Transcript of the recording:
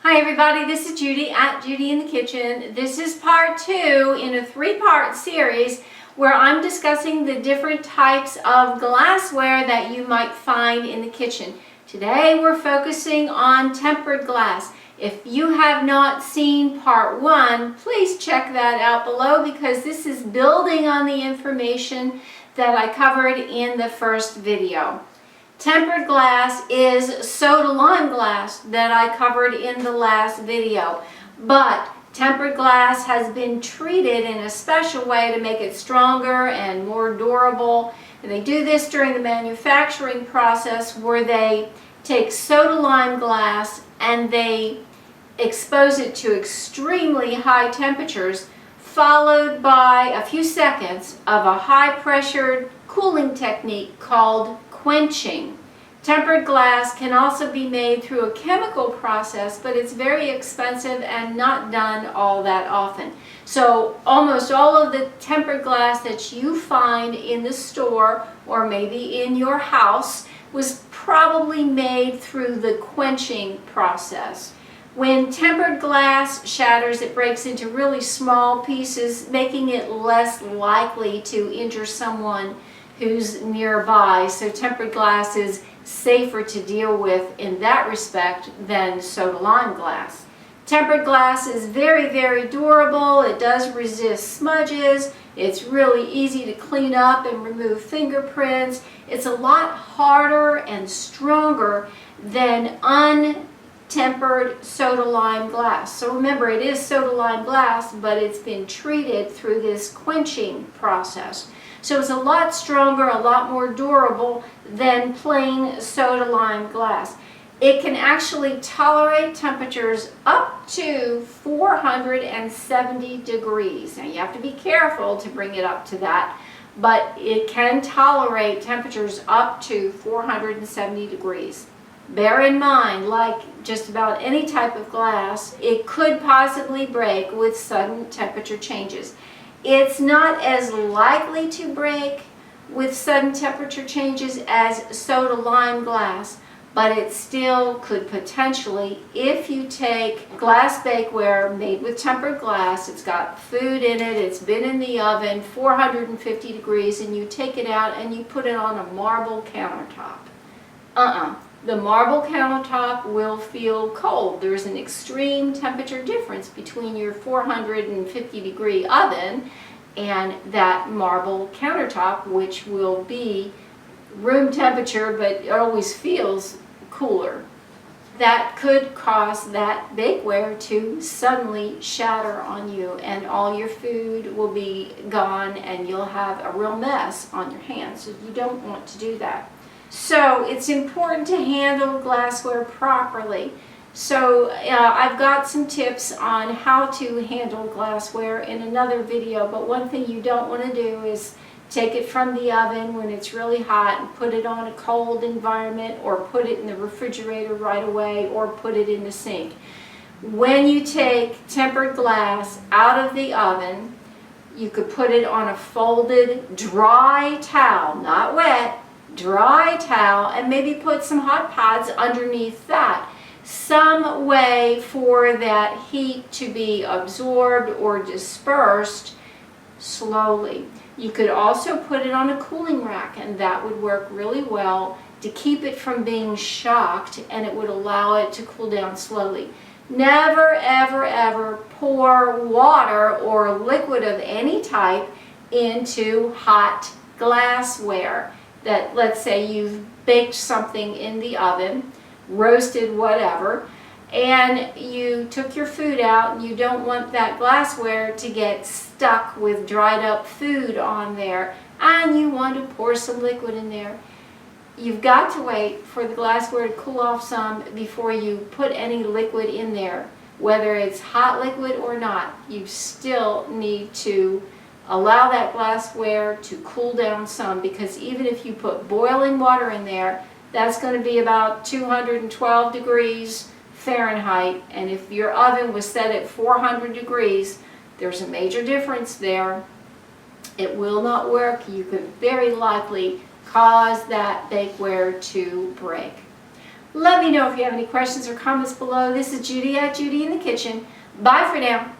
Hi everybody, this is Judy at Judy in the Kitchen. This is part 2 in a 3-part series where I'm discussing the different types of glassware that you might find in the kitchen. Today we're focusing on tempered glass. If you have not seen part 1, please check that out below because this is building on the information that I covered in the first video. Tempered glass is soda lime glass that I covered in the last video, but tempered glass has been treated in a special way to make it stronger and more durable. And they do this during the manufacturing process where they take soda lime glass and they expose it to extremely high temperatures, followed by a few seconds of a high-pressured cooling technique called quenching. Tempered glass can also be made through a chemical process, but it's very expensive and not done all that often. So almost all of the tempered glass that you find in the store or maybe in your house was probably made through the quenching process. When tempered glass shatters, it breaks into really small pieces, making it less likely to injure someone who's nearby. So tempered glass is safer to deal with in that respect than soda lime glass. Tempered glass is very, very durable. It does resist smudges. It's really easy to clean up and remove fingerprints. It's a lot harder and stronger than untempered soda lime glass. So remember, it is soda lime glass, but it's been treated through this quenching process. So it's a lot stronger, a lot more durable than plain soda lime glass. It can actually tolerate temperatures up to 470 degrees. Now you have to be careful to bring it up to that, but it can tolerate temperatures up to 470 degrees. Bear in mind, like just about any type of glass, it could possibly break with sudden temperature changes. It's not as likely to break with sudden temperature changes as soda lime glass, but it still could potentially, if you take glass bakeware made with tempered glass, it's got food in it, it's been in the oven, 450 degrees, and you take it out and you put it on a marble countertop. The marble countertop will feel cold. There's an extreme temperature difference between your 450 degree oven and that marble countertop, which will be room temperature, but it always feels cooler. That could cause that bakeware to suddenly shatter on you, and all your food will be gone and you'll have a real mess on your hands. So you don't want to do that. So it's important to handle glassware properly. So I've got some tips on how to handle glassware in another video, but one thing you don't want to do is take it from the oven when it's really hot and put it on a cold environment, or put it in the refrigerator right away, or put it in the sink. When you take tempered glass out of the oven, you could put it on a folded dry towel, not wet, dry towel, and maybe put some hot pads underneath that. Some way for that heat to be absorbed or dispersed slowly. You could also put it on a cooling rack, and that would work really well to keep it from being shocked, and it would allow it to cool down slowly. Never, ever, ever pour water or liquid of any type into hot glassware. That, let's say you've baked something in the oven, roasted whatever, and you took your food out, and you don't want that glassware to get stuck with dried up food on there, and you want to pour some liquid in there. You've got to wait for the glassware to cool off some before you put any liquid in there. Whether it's hot liquid or not, you still need to allow that glassware to cool down some, because even if you put boiling water in there, that's going to be about 212 degrees Fahrenheit, and if your oven was set at 400 degrees, there's a major difference there. It will not work. You could very likely cause that bakeware to break. Let me know if you have any questions or comments below. This is Judi at Judi in the Kitchen. Bye for now.